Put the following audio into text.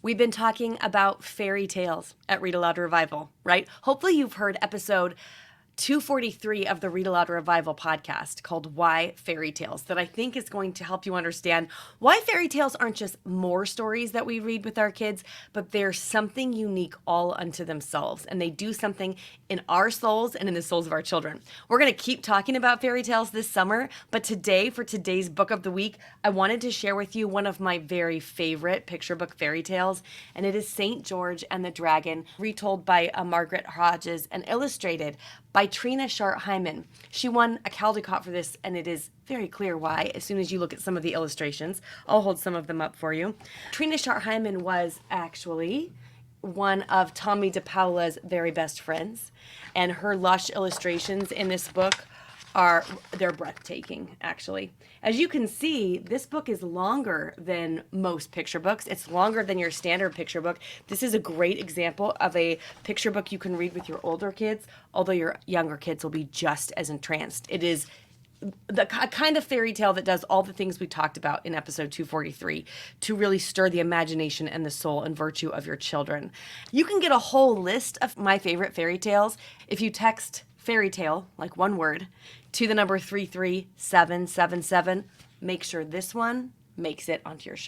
We've been talking about fairy tales at Read Aloud Revival, right? Hopefully you've heard episode 243 of the Read Aloud Revival podcast called Why Fairy Tales, that I think is going to help you understand why fairy tales aren't just more stories that we read with our kids, but they're something unique all unto themselves, and they do something in our souls and in the souls of our children. We're going to keep talking about fairy tales this summer, but today, for today's book of the week, I wanted to share with you one of my very favorite picture book fairy tales, and it is St. George and the Dragon, retold by Margaret Hodges and illustrated by Trina Schart Hyman. She won a Caldecott for this, and it is very clear why as soon as you look at some of the illustrations. I'll hold some of them up for you. Trina Schart Hyman was actually one of Tommy DePaola's very best friends, and her lush illustrations in this book they're breathtaking, actually. As you can see, this book is longer than most picture books. It's longer than your standard picture book. This is a great example of a picture book you can read with your older kids, although your younger kids will be just as entranced. It is the kind of fairy tale that does all the things we talked about in episode 243 to really stir the imagination and the soul and virtue of your children. You can get a whole list of my favorite fairy tales if you text fairy tale, like one word, to the number 33777. Make sure this one makes it onto your shelf.